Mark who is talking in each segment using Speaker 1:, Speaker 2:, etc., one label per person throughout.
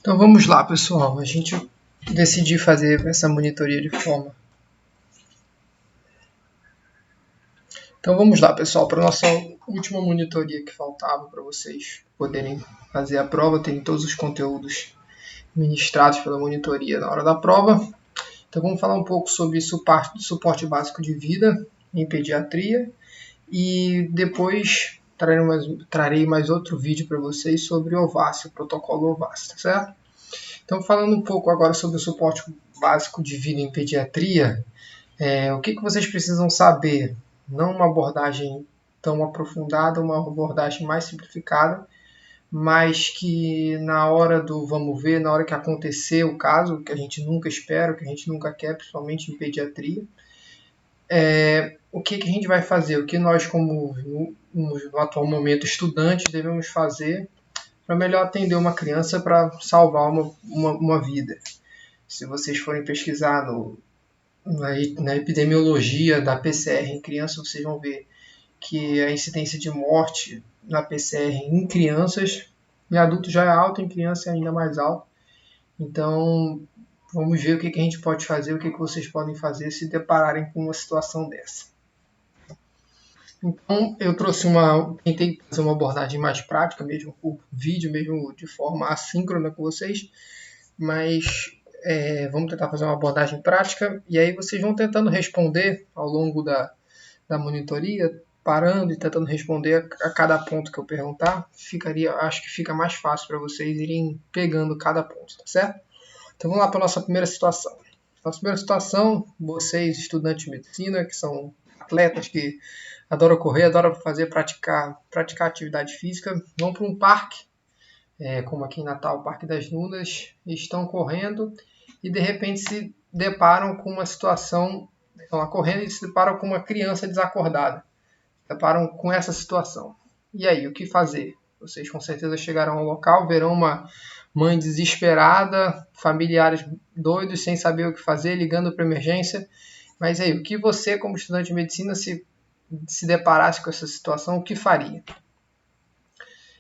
Speaker 1: Então vamos lá, pessoal. A gente decidiu fazer essa monitoria de forma. Então vamos lá, pessoal, para a nossa última monitoria que faltava para vocês poderem fazer a prova, terem todos os conteúdos ministrados pela monitoria na hora da prova. Então vamos falar um pouco sobre suporte básico de vida em pediatria e depois trarei mais outro vídeo para vocês sobre o protocolo Ovassi, tá certo? Então, falando um pouco agora sobre o suporte básico de vida em pediatria, o que vocês precisam saber? Não uma abordagem tão aprofundada, uma abordagem mais simplificada, mas que na hora do vamos ver, na hora que acontecer o caso, que a gente nunca espera, que a gente nunca quer, principalmente em pediatria, o que a gente vai fazer? O que nós, como no atual momento estudantes, devemos fazer para melhor atender uma criança para salvar uma vida. Se vocês forem pesquisar na epidemiologia da PCR em crianças, vocês vão ver que a incidência de morte na PCR em crianças, em adultos já é alta, em criança é ainda mais alta. Então, vamos ver o que a gente pode fazer, o que vocês podem fazer se depararem com uma situação dessa. Então, tentei fazer uma abordagem mais prática, mesmo por vídeo, mesmo de forma assíncrona com vocês, mas vamos tentar fazer uma abordagem prática, e aí vocês vão tentando responder ao longo da monitoria, parando e tentando responder a cada ponto que eu perguntar. Acho que fica mais fácil para vocês irem pegando cada ponto, tá certo? Então vamos lá para a nossa primeira situação. Nossa primeira situação, vocês, estudantes de medicina, que são atletas que adoram correr, adoram praticar atividade física, vão para um parque, como aqui em Natal, o Parque das Dunas, estão correndo e de repente se deparam com uma situação, estão lá correndo e se deparam com uma criança desacordada, se deparam com essa situação. E aí, o que fazer? Vocês com certeza chegarão ao local, verão uma mãe desesperada, familiares doidos, sem saber o que fazer, ligando para emergência. Mas aí, o que você, como estudante de medicina, se deparasse com essa situação, o que faria?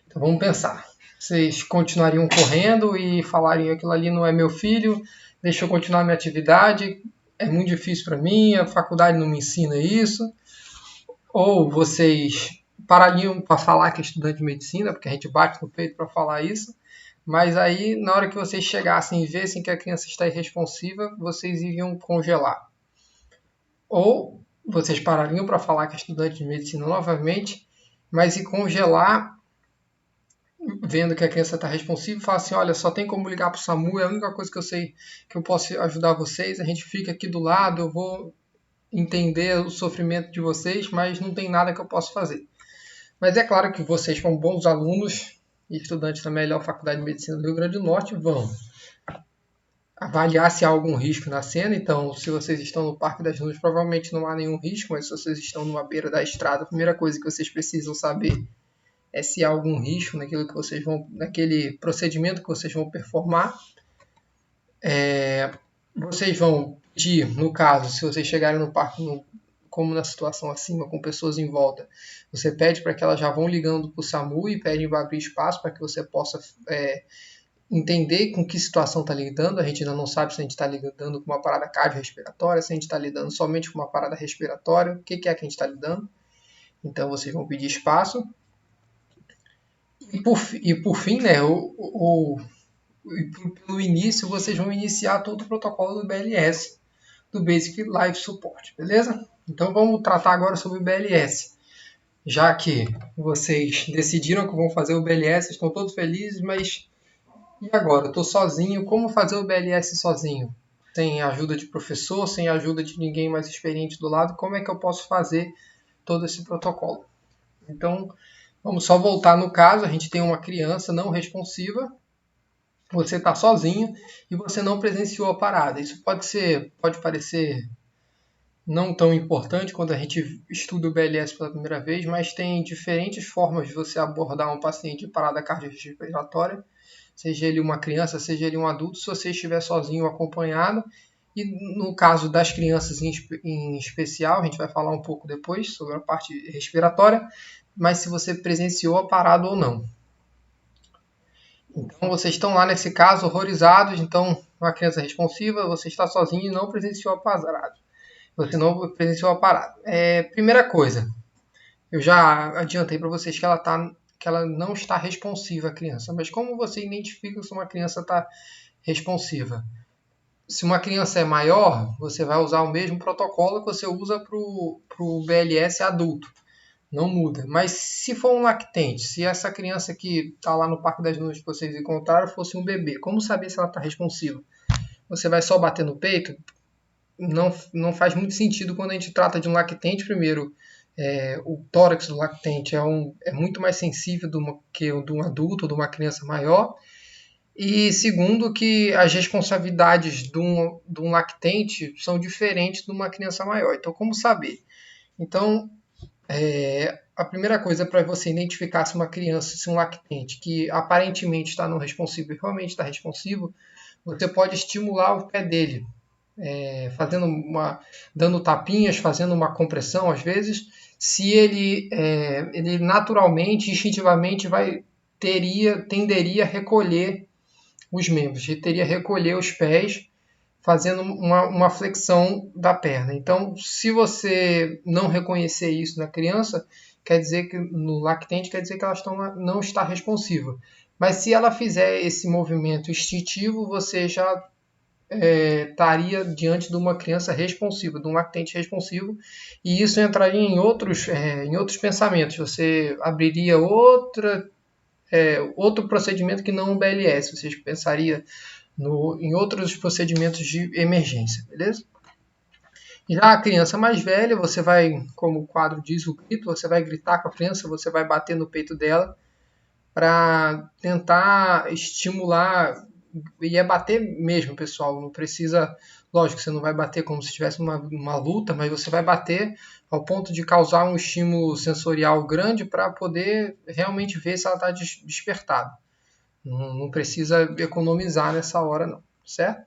Speaker 1: Então vamos pensar. Vocês continuariam correndo e falariam aquilo ali não é meu filho, deixa eu continuar minha atividade, é muito difícil para mim, a faculdade não me ensina isso? Ou vocês parariam para falar que é estudante de medicina, porque a gente bate no peito para falar isso, mas aí na hora que vocês chegassem e vissem que a criança está irresponsiva, vocês iriam congelar? Ou vocês parariam para falar que é estudante de medicina novamente, mas e congelar, vendo que a criança está responsiva, fala assim, olha, só tem como ligar para o SAMU, é a única coisa que eu sei que eu posso ajudar vocês, a gente fica aqui do lado, eu vou entender o sofrimento de vocês, mas não tem nada que eu possa fazer. Mas é claro que vocês, como bons alunos e estudantes da melhor faculdade de medicina do Rio Grande do Norte, vão avaliar se há algum risco na cena. Então, se vocês estão no Parque das Dunas, provavelmente não há nenhum risco, mas se vocês estão numa beira da estrada, a primeira coisa que vocês precisam saber é se há algum risco naquele procedimento que vocês vão performar. Vocês vão pedir, no caso, se vocês chegarem no parque, como na situação acima, com pessoas em volta, você pede para que elas já vão ligando para o SAMU e pedem para abrir espaço para que você possa entender com que situação está lidando. A gente ainda não sabe se a gente está lidando com uma parada cardiorrespiratória, se a gente está lidando somente com uma parada respiratória, o que é que a gente está lidando. Então vocês vão pedir espaço. E por fim, né, pelo início, vocês vão iniciar todo o protocolo do BLS, do Basic Life Support, beleza? Então vamos tratar agora sobre o BLS. Já que vocês decidiram que vão fazer o BLS, estão todos felizes, mas e agora? Eu estou sozinho, como fazer o BLS sozinho? Sem ajuda de professor, sem ajuda de ninguém mais experiente do lado, como é que eu posso fazer todo esse protocolo? Então, vamos só voltar no caso, a gente tem uma criança não responsiva, você está sozinho e você não presenciou a parada. Isso pode parecer não tão importante quando a gente estuda o BLS pela primeira vez, mas tem diferentes formas de você abordar um paciente de parada cardiorrespiratória, seja ele uma criança, seja ele um adulto, se você estiver sozinho ou acompanhado. E no caso das crianças em especial, a gente vai falar um pouco depois sobre a parte respiratória, mas se você presenciou a parada ou não. Então, vocês estão lá nesse caso horrorizados, então, uma criança responsiva, você está sozinho e não presenciou a parada. Você não presenciou a parada. Primeira coisa, eu já adiantei para vocês que ela não está responsiva, a criança. Mas como você identifica se uma criança está responsiva? Se uma criança é maior, você vai usar o mesmo protocolo que você usa para o BLS adulto. Não muda. Mas se for um lactente, se essa criança que está lá no Parque das Nuvens que vocês encontraram fosse um bebê, como saber se ela está responsiva? Você vai só bater no peito? Não faz muito sentido quando a gente trata de um lactente. Primeiro, o tórax do lactente é muito mais sensível que o de um adulto ou de uma criança maior. E segundo, que as responsabilidades de um lactente são diferentes de uma criança maior. Então, como saber? Então, a primeira coisa para você identificar se uma criança, se um lactente que aparentemente está não responsivo e realmente está responsivo, você pode estimular o pé dele, dando tapinhas, fazendo uma compressão às vezes. Se ele naturalmente, instintivamente tenderia a recolher os membros, ele teria a recolher os pés, fazendo uma flexão da perna. Então, se você não reconhecer isso na criança, quer dizer que no lactente quer dizer que ela não está responsiva. Mas se ela fizer esse movimento instintivo, você já estaria diante de uma criança responsiva, de um lactente responsivo, e isso entraria em outros pensamentos. Você abriria outro procedimento que não o BLS. Você pensaria em outros procedimentos de emergência, beleza? Já a criança mais velha, você vai, como o quadro diz, o grito, você vai gritar com a criança, você vai bater no peito dela para tentar estimular, e bater mesmo, pessoal, não precisa, lógico, você não vai bater como se estivesse uma luta, mas você vai bater ao ponto de causar um estímulo sensorial grande para poder realmente ver se ela está despertada. Não precisa economizar nessa hora, não, certo?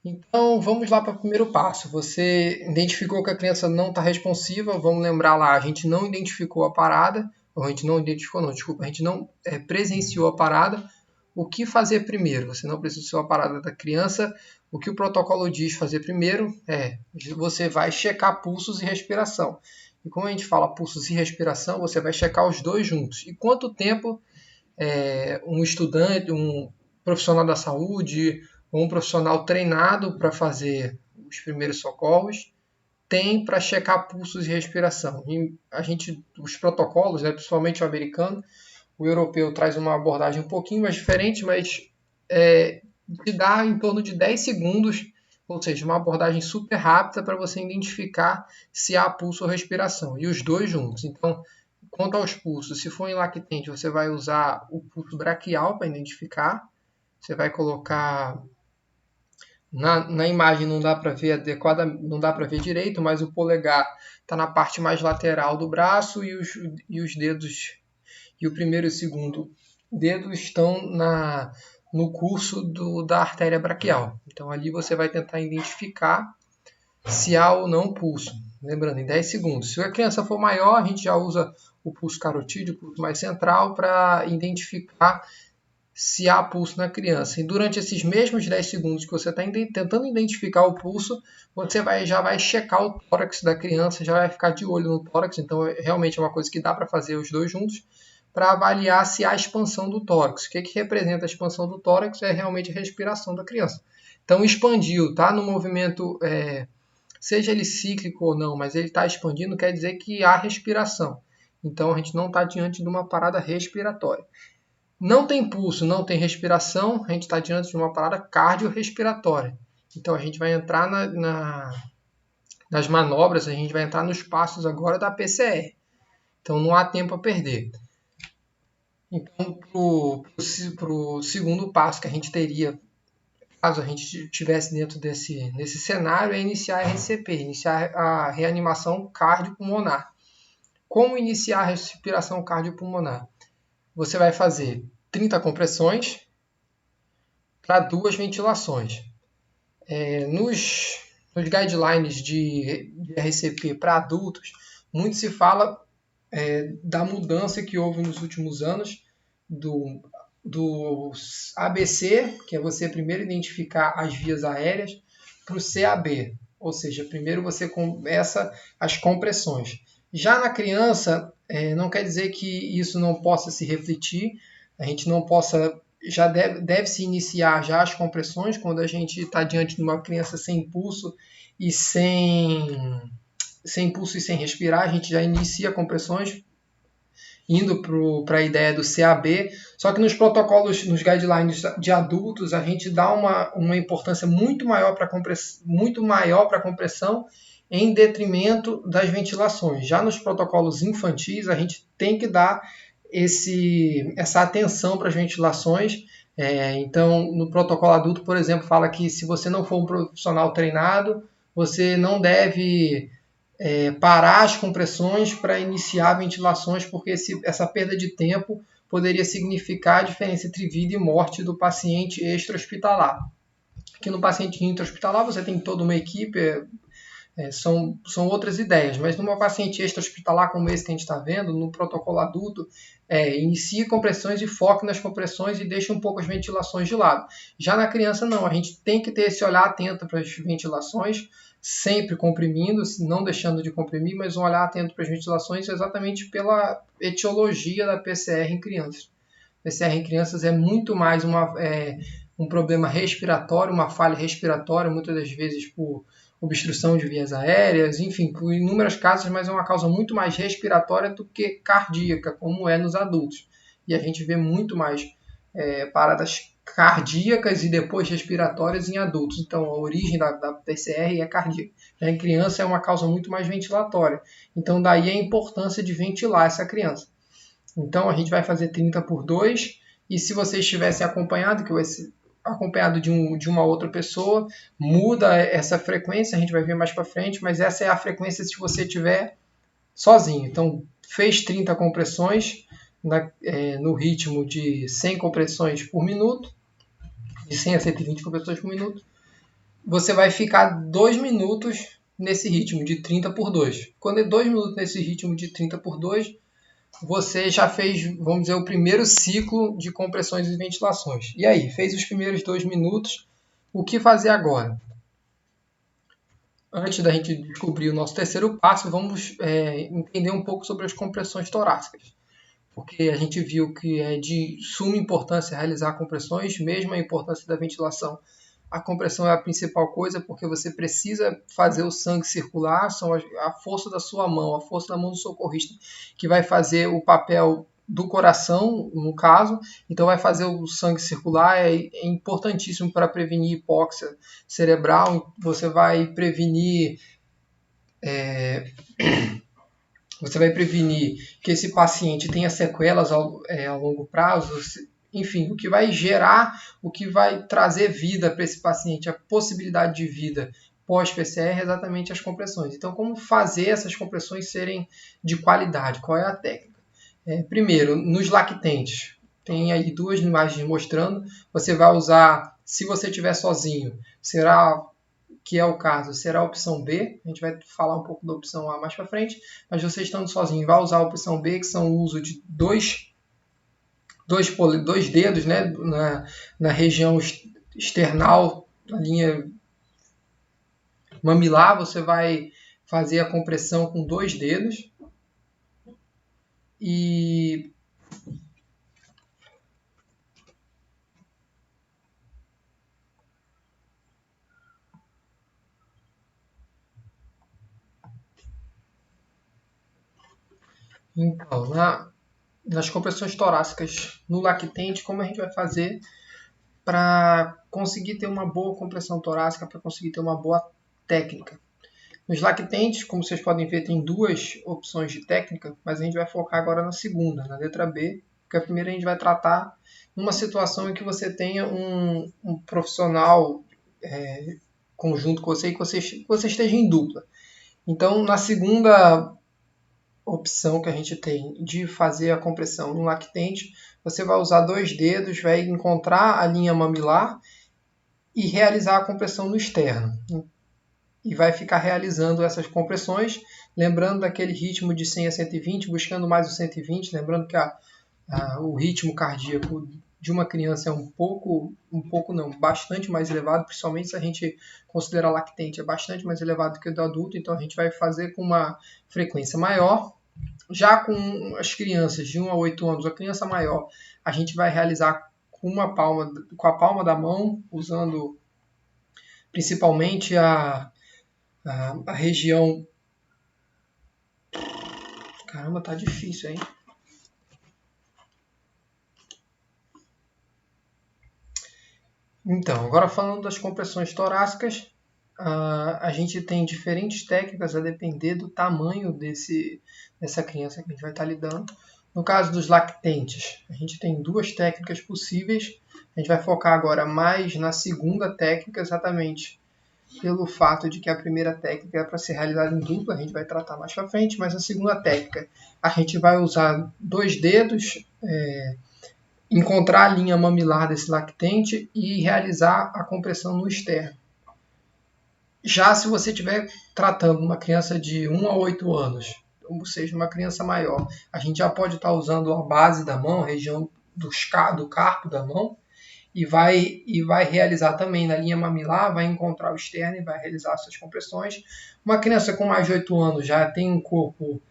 Speaker 1: Então, vamos lá para o primeiro passo. Você identificou que a criança não está responsiva, vamos lembrar lá, a gente não identificou a parada, ou a gente não identificou, não, desculpa, a gente não presenciou a parada. O que fazer primeiro? Você não presenciou a parada da criança, o que o protocolo diz fazer primeiro você vai checar pulsos e respiração. E como a gente fala pulsos e respiração, você vai checar os dois juntos. E quanto tempo um estudante, um profissional da saúde ou um profissional treinado para fazer os primeiros socorros tem para checar pulsos e respiração? E os protocolos, principalmente o americano, o europeu traz uma abordagem um pouquinho mais diferente, mas te dá em torno de 10 segundos, ou seja, uma abordagem super rápida para você identificar se há pulso ou respiração, e os dois juntos. Então, quanto aos pulsos, se for em lactente, você vai usar o pulso braquial para identificar. Você vai colocar na imagem, não dá para ver adequada, não dá para ver direito, mas o polegar está na parte mais lateral do braço e os dedos, e o primeiro e o segundo dedo estão no curso da artéria braquial. Então ali você vai tentar identificar se há ou não pulso. Lembrando, em 10 segundos. Se a criança for maior, a gente já usa o pulso carotídeo, o pulso mais central, para identificar se há pulso na criança. E durante esses mesmos 10 segundos que você está tentando identificar o pulso, você já vai checar o tórax da criança, já vai ficar de olho no tórax. Então, realmente é uma coisa que dá para fazer os dois juntos, para avaliar se há expansão do tórax. O que representa a expansão do tórax? É realmente a respiração da criança. Então, expandiu, tá no movimento, seja ele cíclico ou não, mas ele está expandindo, quer dizer que há respiração. Então, a gente não está diante de uma parada respiratória. Não tem pulso, não tem respiração, a gente está diante de uma parada cardiorrespiratória. Então, a gente vai entrar nas manobras, a gente vai entrar nos passos agora da PCR. Então, não há tempo a perder. Então, para o segundo passo que a gente teria, caso a gente estivesse dentro desse cenário, é iniciar a RCP, iniciar a reanimação cardiopulmonar. Como iniciar a respiração cardiopulmonar? Você vai fazer 30 compressões para 2 ventilações. Nos guidelines de RCP para adultos, muito se fala da mudança que houve nos últimos anos do ABC, que é você primeiro identificar as vias aéreas, para o CAB, ou seja, primeiro você começa as compressões. Já na criança, não quer dizer que isso não possa se refletir, a gente não possa, já deve-se iniciar já as compressões quando a gente está diante de uma criança sem impulso e sem respirar, a gente já inicia compressões indo para a ideia do CAB, só que nos protocolos, nos guidelines de adultos, a gente dá uma importância muito maior para a compressão em detrimento das ventilações. Já nos protocolos infantis, a gente tem que dar essa atenção para as ventilações. Então, no protocolo adulto, por exemplo, fala que se você não for um profissional treinado, você não deve parar as compressões para iniciar ventilações, porque essa perda de tempo poderia significar a diferença entre vida e morte do paciente extra-hospitalar. Aqui no paciente intra-hospitalar você tem toda uma equipe, são outras ideias, mas numa paciente extra-hospitalar como esse que a gente está vendo, no protocolo adulto, inicie compressões e foque nas compressões e deixe um pouco as ventilações de lado. Já na criança não, a gente tem que ter esse olhar atento para as ventilações, sempre comprimindo, não deixando de comprimir, mas um olhar atento para as ventilações exatamente pela etiologia da PCR em crianças. PCR em crianças é muito mais um problema respiratório, uma falha respiratória, muitas das vezes por obstrução de vias aéreas, enfim, por inúmeras causas, mas é uma causa muito mais respiratória do que cardíaca, como é nos adultos. E a gente vê muito mais paradas cardíacas e depois respiratórias em adultos. Então, a origem da PCR é cardíaca. Já em criança é uma causa muito mais ventilatória. Então, daí a importância de ventilar essa criança. Então, a gente vai fazer 30 por 2. E se vocês estivessem acompanhado, que vai ser acompanhado de uma outra pessoa, muda essa frequência, a gente vai ver mais para frente, mas essa é a frequência se você estiver sozinho. Então, fez 30 compressões no ritmo de 100 compressões por minuto, de 100 a 120 compressões por minuto, você vai ficar 2 minutos nesse ritmo de 30 por 2. Quando é 2 minutos nesse ritmo de 30 por 2, você já fez, vamos dizer, o primeiro ciclo de compressões e ventilações. E aí, fez os primeiros 2 minutos, o que fazer agora? Antes da gente descobrir o nosso terceiro passo, vamos entender um pouco sobre as compressões torácicas. Porque a gente viu que é de suma importância realizar compressões, mesmo a importância da ventilação. A compressão é a principal coisa, porque você precisa fazer o sangue circular, são a força da sua mão, a força da mão do socorrista, que vai fazer o papel do coração, no caso, então vai fazer o sangue circular, é importantíssimo para prevenir hipóxia cerebral, você vai prevenir que esse paciente tenha sequelas ao longo prazo, enfim, o que vai gerar, o que vai trazer vida para esse paciente, a possibilidade de vida pós-PCR é exatamente as compressões. Então, como fazer essas compressões serem de qualidade? Qual é a técnica? Primeiro, nos lactentes, tem aí 2 imagens mostrando, você vai usar, se você estiver sozinho, que é o caso, será a opção B. A gente vai falar um pouco da opção A mais para frente, mas você estando sozinho vai usar a opção B, que são o uso de dois dedos, né, na região external, na linha mamilar, você vai fazer a compressão com 2 dedos. E então, nas compressões torácicas no lactente, como a gente vai fazer para conseguir ter uma boa compressão torácica, para conseguir ter uma boa técnica? Nos lactentes, como vocês podem ver, tem 2 opções de técnica, mas a gente vai focar agora na segunda, na letra B, porque a primeira a gente vai tratar numa situação em que você tenha um profissional conjunto com você e que você esteja em dupla. Então, na segunda opção que a gente tem de fazer a compressão no lactente, você vai usar 2 dedos, vai encontrar a linha mamilar e realizar a compressão no externo. E vai ficar realizando essas compressões, lembrando daquele ritmo de 100 a 120, buscando mais o 120, lembrando que o ritmo cardíaco de uma criança é bastante mais elevado, principalmente se a gente considerar lactente, é bastante mais elevado que o do adulto, então a gente vai fazer com uma frequência maior. Já com as crianças de 1 a 8 anos, a criança maior, a gente vai realizar com a palma da mão, usando principalmente a região... Caramba, tá difícil, hein? Então, agora falando das compressões torácicas, a gente tem diferentes técnicas a depender do tamanho dessa criança que a gente vai estar lidando. No caso dos lactentes, a gente tem 2 técnicas possíveis. A gente vai focar agora mais na segunda técnica, exatamente pelo fato de que a primeira técnica é para ser realizada em dupla, a gente vai tratar mais para frente, mas a segunda técnica, a gente vai usar 2 dedos, encontrar a linha mamilar desse lactente e realizar a compressão no externo. Já se você estiver tratando uma criança de 1 a 8 anos, ou seja, uma criança maior, a gente já pode estar usando a base da mão, a região do carpo da mão, e vai realizar também na linha mamilar, vai encontrar o externo e vai realizar essas compressões. Uma criança com mais de 8 anos já tem um corpo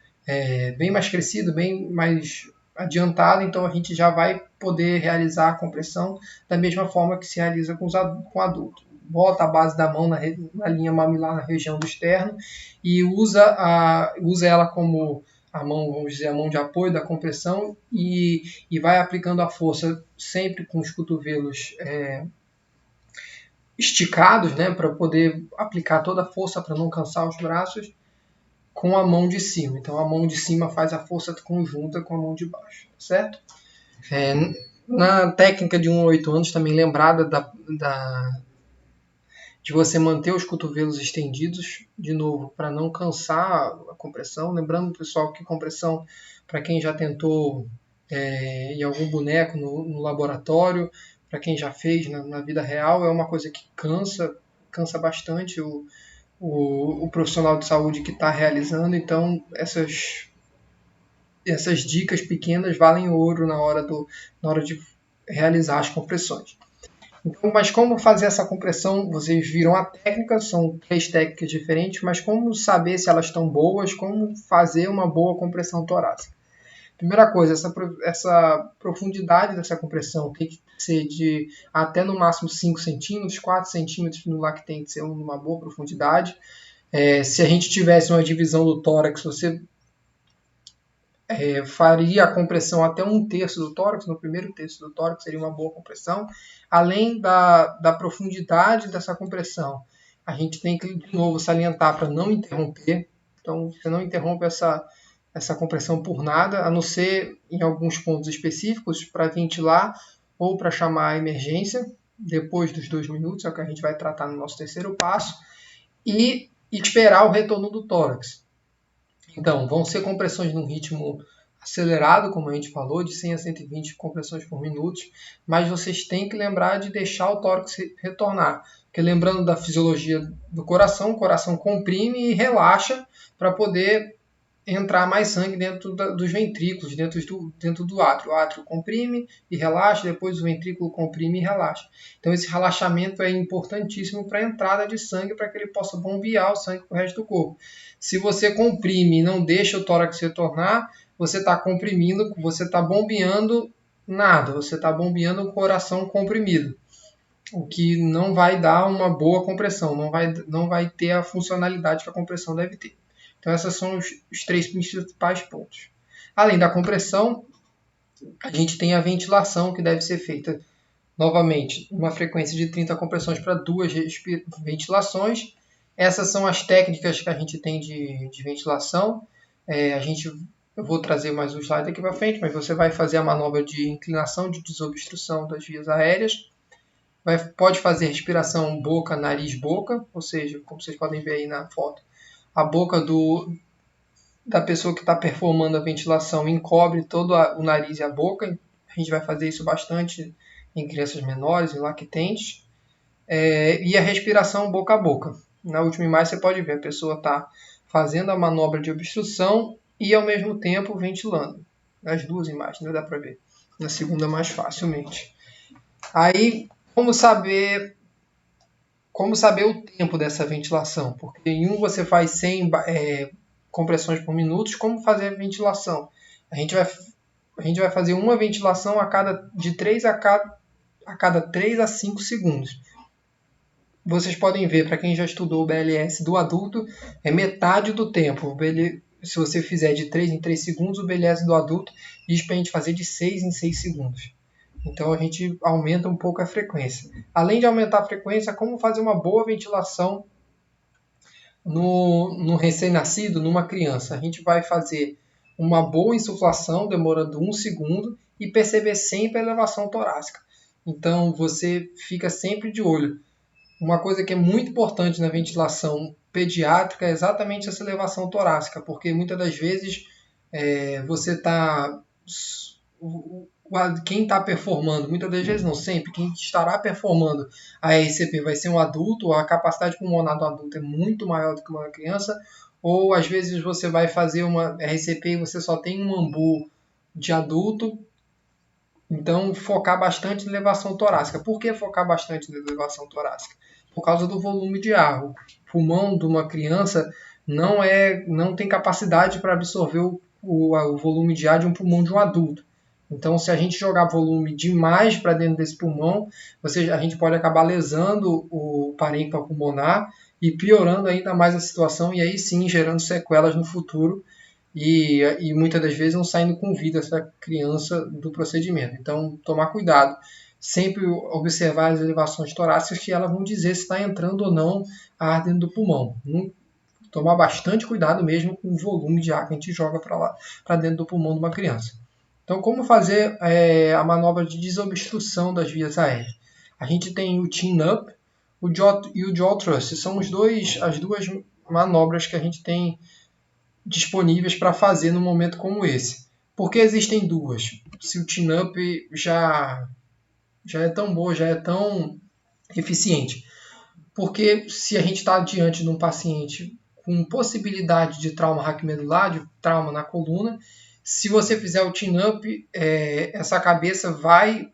Speaker 1: bem mais crescido, bem mais adiantado, então a gente já vai poder realizar a compressão da mesma forma que se realiza com adulto. Bota a base da mão na linha mamilar, na região do externo, e usa ela como a mão, vamos dizer, a mão de apoio da compressão e vai aplicando a força sempre com os cotovelos esticados, né, para poder aplicar toda a força para não cansar os braços, com a mão de cima. Então a mão de cima faz a força conjunta com a mão de baixo, certo? Na técnica de 1 a 8 anos, também lembrada de você manter os cotovelos estendidos, de novo, para não cansar a compressão. Lembrando, pessoal, que compressão, para quem já tentou em algum boneco no laboratório, para quem já fez na vida real, é uma coisa que cansa bastante o profissional de saúde que está realizando. Então, essas dicas pequenas valem ouro na hora de realizar as compressões. Então, mas como fazer essa compressão? Vocês viram a técnica, são 3 técnicas diferentes, mas como saber se elas estão boas? Como fazer uma boa compressão torácica? Primeira coisa, essa profundidade dessa compressão tem que ser de até no máximo 5 centímetros, 4 centímetros no lactente ser uma boa profundidade. Se a gente tivesse uma divisão do tórax, você faria a compressão até 1/3 do tórax, no primeiro terço do tórax seria uma boa compressão. Além da profundidade dessa compressão, a gente tem que, de novo, salientar para não interromper. Então, você não interrompe essa compressão por nada, a não ser em alguns pontos específicos, para ventilar ou para chamar a emergência, depois dos 2 minutos, é o que a gente vai tratar no nosso terceiro passo, e esperar o retorno do tórax. Então, vão ser compressões num ritmo acelerado, como a gente falou, de 100 a 120 compressões por minuto, mas vocês têm que lembrar de deixar o tórax retornar. Porque lembrando da fisiologia do coração, o coração comprime e relaxa para poder entrar mais sangue dentro dos ventrículos, dentro do átrio. O átrio comprime e relaxa, depois o ventrículo comprime e relaxa. Então esse relaxamento é importantíssimo para a entrada de sangue, para que ele possa bombear o sangue para o resto do corpo. Se você comprime e não deixa o tórax retornar, você está comprimindo, você está bombeando nada, você está bombeando o coração comprimido, o que não vai dar uma boa compressão, não vai ter a funcionalidade que a compressão deve ter. Então, esses são os 3 principais pontos. Além da compressão, a gente tem a ventilação, que deve ser feita novamente uma frequência de 30 compressões para 2 ventilações. Essas são as técnicas que a gente tem de ventilação. Eu vou trazer mais um slide aqui para frente, mas você vai fazer a manobra de inclinação, de desobstrução das vias aéreas. Pode fazer respiração boca, nariz, boca, ou seja, como vocês podem ver aí na foto, a boca da pessoa que está performando a ventilação encobre todo o nariz e a boca. A gente vai fazer isso bastante em crianças menores, em lactentes. E a respiração boca a boca. Na última imagem você pode ver, a pessoa está fazendo a manobra de obstrução e ao mesmo tempo ventilando. Nas 2 imagens, não dá para ver. na segunda mais facilmente. Aí, como saber o tempo dessa ventilação? Porque em um você faz 100 compressões por minuto. Como fazer a ventilação? A gente vai fazer uma ventilação de 3 a cada 3 a 5 segundos. Vocês podem ver, para quem já estudou o BLS do adulto, é metade do tempo. Se você fizer de 3 em 3 segundos, o BLS do adulto diz para a gente fazer de 6 em 6 segundos. Então a gente aumenta um pouco a frequência. Além de aumentar a frequência, como fazer uma boa ventilação no recém-nascido, numa criança? A gente vai fazer uma boa insuflação, demorando 1 segundo, e perceber sempre a elevação torácica. Então você fica sempre de olho. Uma coisa que é muito importante na ventilação pediátrica é exatamente essa elevação torácica, porque muitas das vezes você está... Quem está performando, muitas das vezes não sempre, quem estará performando a RCP vai ser um adulto, a capacidade pulmonar do adulto é muito maior do que uma criança, ou às vezes você vai fazer uma RCP e você só tem um ambu de adulto. Então, focar bastante na elevação torácica. Por que focar bastante na elevação torácica? Por causa do volume de ar. O pulmão de uma criança não tem capacidade para absorver o volume de ar de um pulmão de um adulto. Então, se a gente jogar volume demais para dentro desse pulmão, a gente pode acabar lesando o parênquima pulmonar e piorando ainda mais a situação, e aí sim gerando sequelas no futuro e muitas das vezes não saindo com vida essa criança do procedimento. Então, tomar cuidado. Sempre observar as elevações torácicas, que elas vão dizer se está entrando ou não ar dentro do pulmão. Tomar bastante cuidado mesmo com o volume de ar que a gente joga para dentro do pulmão de uma criança. Então, como fazer a manobra de desobstrução das vias aéreas? A gente tem o chin-up e o jaw thrust. São as duas manobras que a gente tem disponíveis para fazer num momento como esse. Por que existem duas? Se o chin-up já é tão boa, já é tão eficiente. Porque se a gente está diante de um paciente com possibilidade de trauma raquimedular, de trauma na coluna, se você fizer o chin-up, essa cabeça vai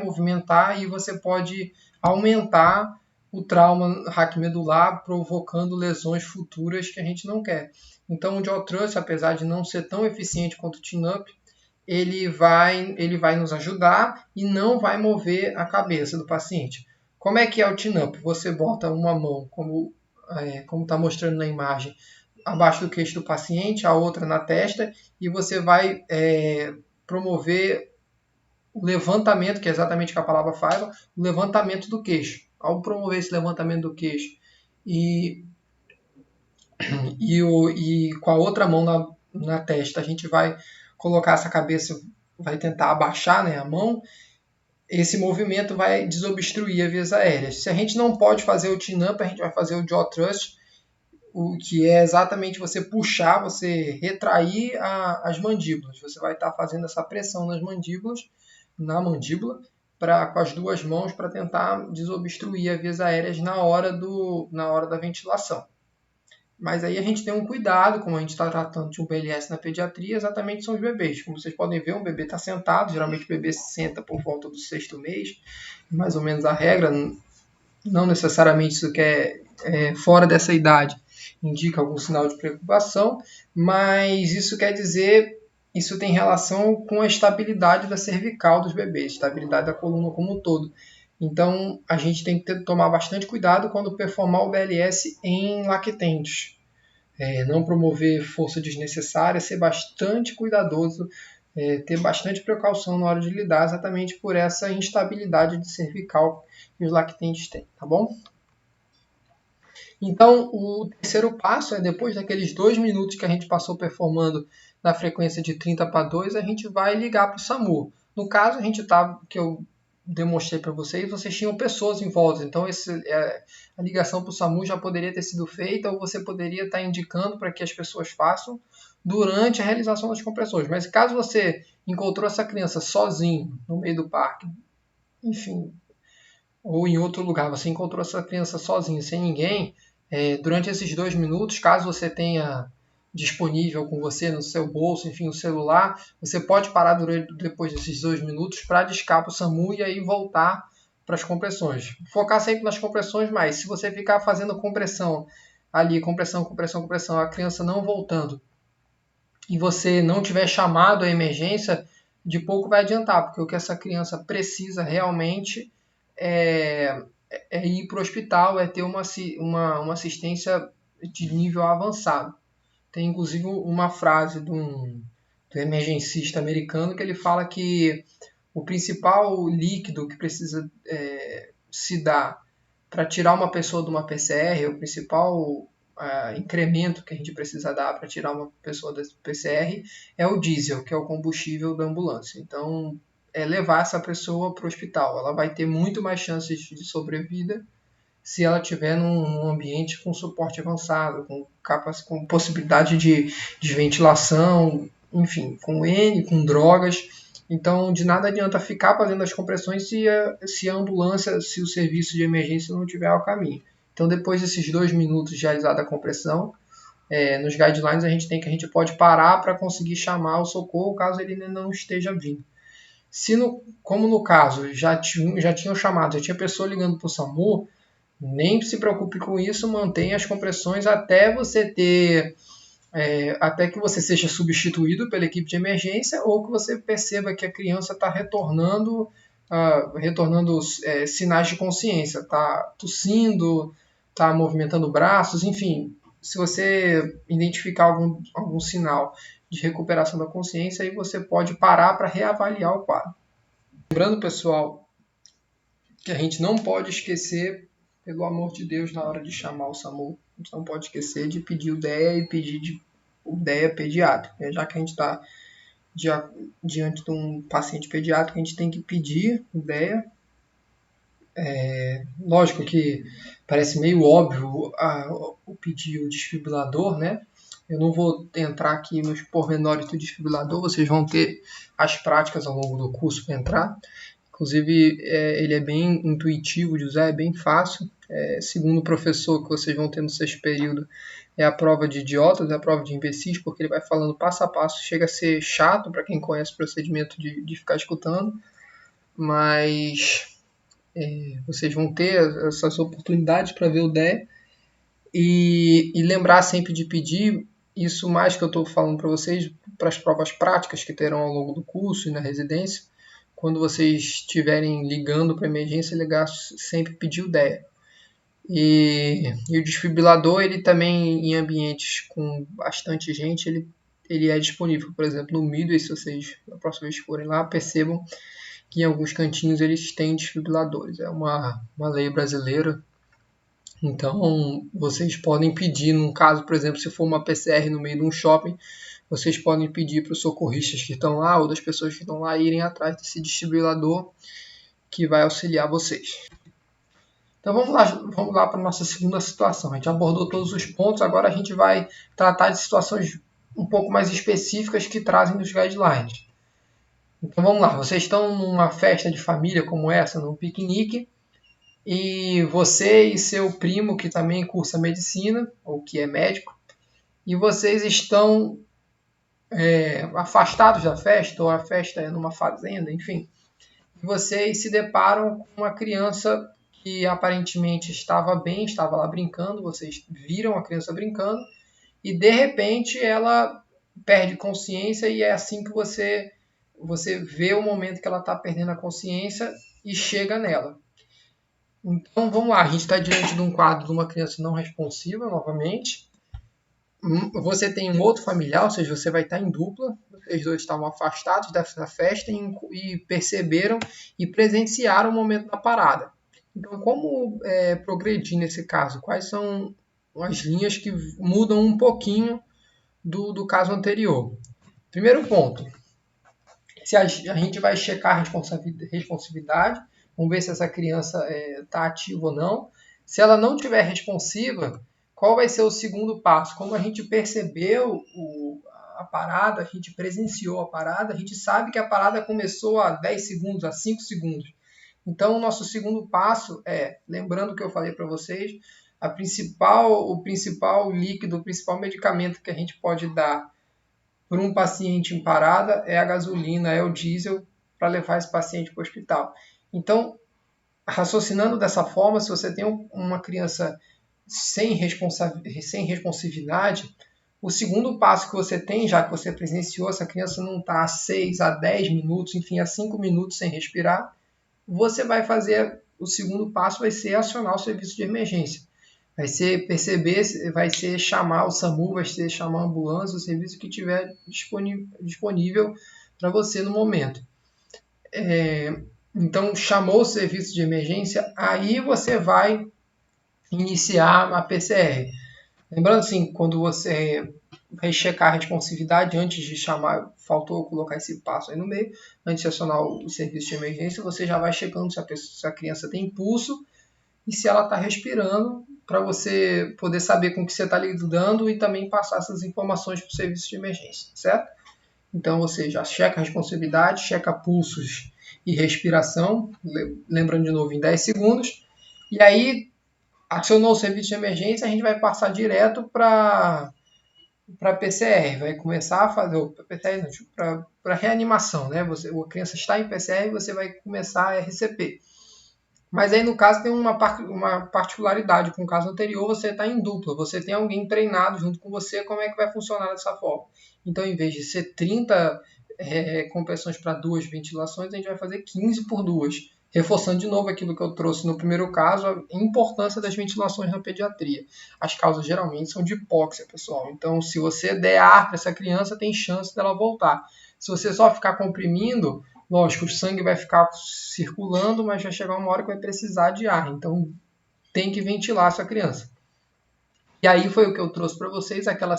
Speaker 1: movimentar e você pode aumentar o trauma raquimedular, provocando lesões futuras que a gente não quer. Então, o jaw thrust, apesar de não ser tão eficiente quanto o chin-up, ele vai nos ajudar e não vai mover a cabeça do paciente. Como é que é o chin-up? Você bota uma mão, como está mostrando na imagem, abaixo do queixo do paciente, a outra na testa, e você vai promover o levantamento, que é exatamente o que a palavra fala, o levantamento do queixo. Ao promover esse levantamento do queixo e com a outra mão na testa, a gente vai colocar essa cabeça, vai tentar abaixar, né, a mão. Esse movimento vai desobstruir as vias aéreas. Se a gente não pode fazer o chin-up, a gente vai fazer o jaw thrust, o que é exatamente você puxar, você retrair as mandíbulas. Você vai estar fazendo essa pressão na mandíbula, com as duas mãos, para tentar desobstruir as vias aéreas na hora da ventilação. Mas aí a gente tem um cuidado, como a gente está tratando de um BLS na pediatria, exatamente são os bebês. Como vocês podem ver, um bebê está sentado, geralmente o bebê se senta por volta do 6º mês, mais ou menos a regra, não necessariamente isso que é fora dessa idade indica algum sinal de preocupação, mas isso quer dizer, isso tem relação com a estabilidade da cervical dos bebês, estabilidade da coluna como um todo. Então, a gente tem que tomar bastante cuidado quando performar o BLS em lactentes. Não promover força desnecessária, ser bastante cuidadoso, ter bastante precaução na hora de lidar, exatamente por essa instabilidade de cervical que os lactentes têm, tá bom? Então, o terceiro passo é, depois daqueles 2 minutos que a gente passou performando na frequência de 30/2, a gente vai ligar para o SAMU. No caso, que eu demonstrei para vocês tinham pessoas em volta, então a ligação para o SAMU já poderia ter sido feita, ou você poderia estar indicando para que as pessoas façam durante a realização das compressões. Mas caso você encontrou essa criança sozinho no meio do parque, enfim, ou em outro lugar, você encontrou essa criança sozinho, sem ninguém, durante esses 2 minutos, caso você tenha disponível com você no seu bolso, enfim, o celular, você pode parar depois desses 2 minutos para discar para o SAMU e aí voltar para as compressões. Focar sempre nas compressões, mas se você ficar fazendo compressão ali, compressão, a criança não voltando, e você não tiver chamado a emergência, de pouco vai adiantar, porque o que essa criança precisa realmente é ir para o hospital, é ter uma assistência de nível avançado. Tem inclusive uma frase do emergencista americano que ele fala que o principal líquido que precisa se dar para tirar uma pessoa de uma PCR, o principal incremento que a gente precisa dar para tirar uma pessoa da PCR é o diesel, que é o combustível da ambulância. Então, é levar essa pessoa para o hospital. Ela vai ter muito mais chances de sobrevida se ela estiver num ambiente com suporte avançado, com possibilidade de ventilação, enfim, com drogas. Então, de nada adianta ficar fazendo as compressões se a ambulância, se o serviço de emergência não tiver ao caminho. Então, depois desses 2 minutos de realizada a compressão, nos guidelines a gente pode parar para conseguir chamar o socorro caso ele ainda não esteja vindo. Como no caso já tinham chamado, já tinha pessoa ligando para o SAMU, nem se preocupe com isso, mantenha as compressões até você ter até que você seja substituído pela equipe de emergência ou que você perceba que a criança está retornando sinais de consciência, está tossindo, está movimentando braços, enfim, se você identificar algum sinal de recuperação da consciência, aí você pode parar para reavaliar o quadro. Lembrando, pessoal, que a gente não pode esquecer, pelo amor de Deus, na hora de chamar o SAMU, a gente não pode esquecer de pedir o DEA e pedir o DEA pediátrico. Já que a gente está diante de um paciente pediátrico, a gente tem que pedir o DEA. Lógico que parece meio óbvio o pedir o desfibrilador, né? Eu não vou entrar aqui nos pormenores do desfibrilador, vocês vão ter as práticas ao longo do curso para entrar. Inclusive, ele é bem intuitivo de usar, é bem fácil. Segundo o professor que vocês vão ter no sexto período, é a prova de idiotas, é a prova de imbecis, porque ele vai falando passo a passo. Chega a ser chato para quem conhece o procedimento de ficar escutando, mas vocês vão ter essas oportunidades para ver o DE e lembrar sempre de pedir isso mais que eu estou falando para vocês, para as provas práticas que terão ao longo do curso e na residência. Quando vocês estiverem ligando para emergência, ligar sempre pedir o DEA. E o desfibrilador, ele também em ambientes com bastante gente, ele é disponível. Por exemplo, no Midway, se vocês na próxima vez forem lá, percebam que em alguns cantinhos eles têm desfibriladores. É uma lei brasileira. Então, vocês podem pedir, num caso, por exemplo, se for uma PCR no meio de um shopping, vocês podem pedir para os socorristas que estão lá ou das pessoas que estão lá irem atrás desse desfibrilador que vai auxiliar vocês. Então vamos lá para a nossa segunda situação. A gente abordou todos os pontos, agora a gente vai tratar de situações um pouco mais específicas que trazem nos guidelines. Então vamos lá, vocês estão numa festa de família como essa, num piquenique, e você e seu primo, que também cursa medicina, ou que é médico, e vocês estão afastados da festa, ou a festa é numa fazenda, enfim. E vocês se deparam com uma criança que aparentemente estava bem, estava lá brincando, vocês viram a criança brincando, e de repente ela perde consciência e é assim que você vê o momento que ela está perdendo a consciência e chega nela. Então vamos lá, a gente está diante de um quadro de uma criança não responsiva, novamente. Você tem um outro familiar, ou seja, você vai estar em dupla, vocês dois estavam afastados dessa festa e perceberam e presenciaram o momento da parada. Então, como progredir nesse caso? Quais são as linhas que mudam um pouquinho do caso anterior? Primeiro ponto, se a gente vai checar a responsividade, vamos ver se essa criança está ativa ou não. Se ela não estiver responsiva, qual vai ser o segundo passo? Como a gente percebeu a parada, a gente presenciou a parada, a gente sabe que a parada começou há 10 segundos, há 5 segundos. Então, o nosso segundo passo lembrando o que eu falei para vocês, o principal líquido, o principal medicamento que a gente pode dar para um paciente em parada é a gasolina, é o diesel, para levar esse paciente para o hospital. Então, raciocinando dessa forma, se você tem uma criança sem responsividade, o segundo passo que você tem, já que você presenciou, essa criança não está a 6, a 10 minutos, enfim, a 5 minutos sem respirar, você vai fazer, o segundo passo vai ser acionar o serviço de emergência. Vai ser perceber, vai ser chamar o SAMU, vai ser chamar a ambulância, o serviço que tiver disponível para você no momento. Então, chamou o serviço de emergência, aí você vai iniciar a PCR. Lembrando assim, quando você vai checar a responsividade, antes de chamar, faltou colocar esse passo aí no meio, antes de acionar o serviço de emergência, você já vai checando se a criança tem pulso e se ela está respirando, para você poder saber com o que você está lidando e também passar essas informações para o serviço de emergência, certo? Então você já checa a responsabilidade, checa pulsos e respiração, lembrando de novo em 10 segundos, e aí acionou o serviço de emergência, a gente vai passar direto para PCR, vai começar a fazer para reanimação, né? A criança está em PCR e você vai começar a RCP. Mas aí no caso tem uma particularidade, com o caso anterior você está em dupla, você tem alguém treinado junto com você, como é que vai funcionar dessa forma. Então, em vez de ser 30 compressões para 2 ventilações, a gente vai fazer 15 por 2, reforçando de novo aquilo que eu trouxe no primeiro caso, a importância das ventilações na pediatria. As causas geralmente são de hipóxia, pessoal. Então, se você der ar para essa criança, tem chance dela voltar. Se você só ficar comprimindo, lógico, o sangue vai ficar circulando, mas vai chegar uma hora que vai precisar de ar. Então, tem que ventilar essa criança. E aí foi o que eu trouxe para vocês, aquela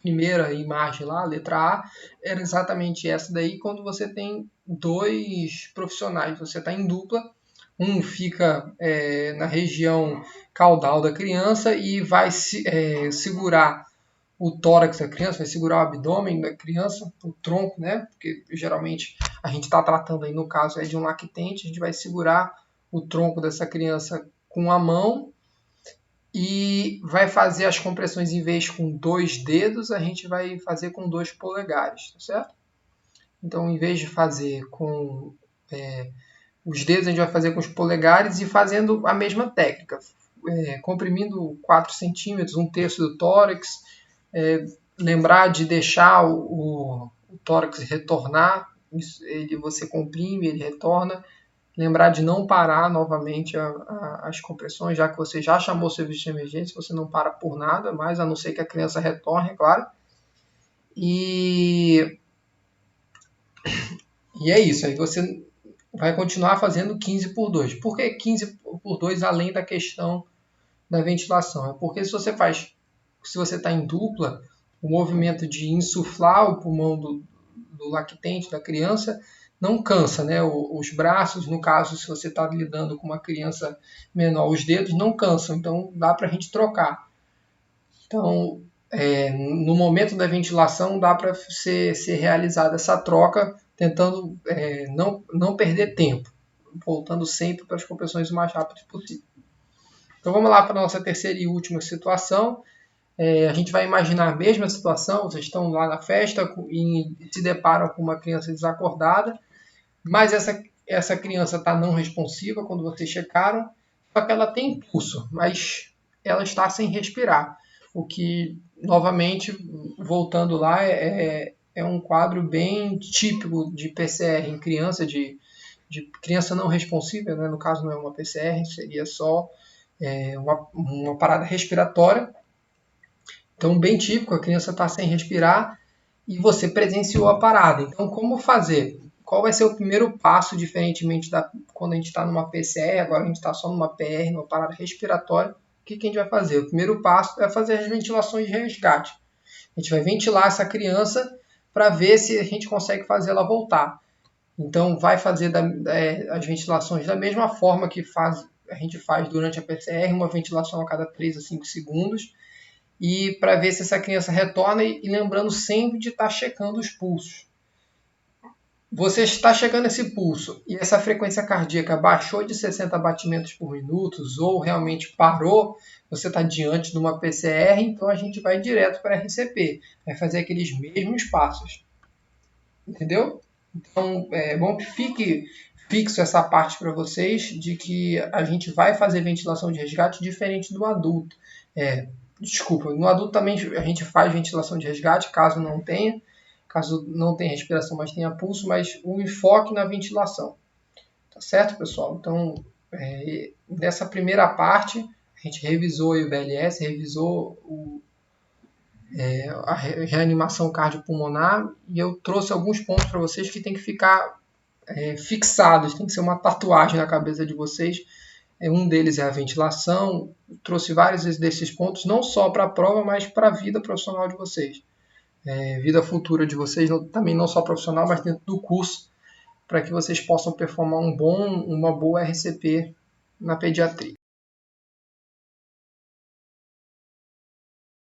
Speaker 1: primeira imagem lá, a letra A, era exatamente essa daí, quando você tem 2 profissionais, você está em dupla, um fica na região caudal da criança e vai segurar o tórax da criança, vai segurar o abdômen da criança, o tronco, né? Porque geralmente a gente está tratando aí, no caso de um lactente, a gente vai segurar o tronco dessa criança com a mão e vai fazer as compressões, em vez com 2 dedos, a gente vai fazer com 2 polegares, tá certo? Então, em vez de fazer com os dedos, a gente vai fazer com os polegares e fazendo a mesma técnica, comprimindo 4 centímetros, 1/3 do tórax, lembrar de deixar o tórax retornar, você comprime, ele retorna. Lembrar de não parar novamente as compressões, já que você já chamou o serviço de emergência, você não para por nada, mas a não ser que a criança retorne, é claro. E é isso, aí você vai continuar fazendo 15 por 2. Por que 15 por 2 além da questão da ventilação? É porque se você está em dupla, o movimento de insuflar o pulmão do lactente, da criança, não cansa, né? Os braços, no caso, se você está lidando com uma criança menor, os dedos não cansam, então dá para a gente trocar. Então, no momento da ventilação, dá para ser realizada essa troca, tentando não perder tempo, voltando sempre para as compressões o mais rápido possível. Então, vamos lá para a nossa terceira e última situação. A gente vai imaginar a mesma situação, vocês estão lá na festa e se deparam com uma criança desacordada, mas essa criança está não responsiva quando vocês checaram, só que ela tem pulso, mas ela está sem respirar. O que, novamente, voltando lá, é um quadro bem típico de PCR em criança, de criança não responsiva, né? No caso não é uma PCR, seria só uma parada respiratória. Então, bem típico, a criança está sem respirar e você presenciou a parada. Então, como fazer? Qual vai ser o primeiro passo, diferentemente quando a gente está numa PCR, agora a gente está só numa PR, numa parada respiratória, o que a gente vai fazer? O primeiro passo é fazer as ventilações de resgate. A gente vai ventilar essa criança para ver se a gente consegue fazer ela voltar. Então, vai fazer as ventilações da mesma forma que a gente faz durante a PCR, uma ventilação a cada 3 a 5 segundos, e para ver se essa criança retorna e lembrando sempre de estar checando os pulsos. você está chegando a esse pulso e essa frequência cardíaca baixou de 60 batimentos por minuto ou realmente parou, você está diante de uma PCR, então a gente vai direto para a RCP, vai fazer aqueles mesmos passos. Entendeu? Então, é bom que fique fixo essa parte para vocês de que a gente vai fazer ventilação de resgate diferente do adulto. Desculpa, no adulto também a gente faz ventilação de resgate, caso não tenha respiração, mas tenha pulso, mas o enfoque na ventilação. Tá certo, pessoal? Então, nessa primeira parte, a gente revisou o VLS, revisou a reanimação cardiopulmonar e eu trouxe alguns pontos para vocês que tem que ficar fixados, tem que ser uma tatuagem na cabeça de vocês. Um deles é a ventilação. Eu trouxe vários desses pontos, não só para a prova, mas para a vida profissional de vocês. Vida futura de vocês, também não só profissional, mas dentro do curso, para que vocês possam performar uma boa RCP na pediatria.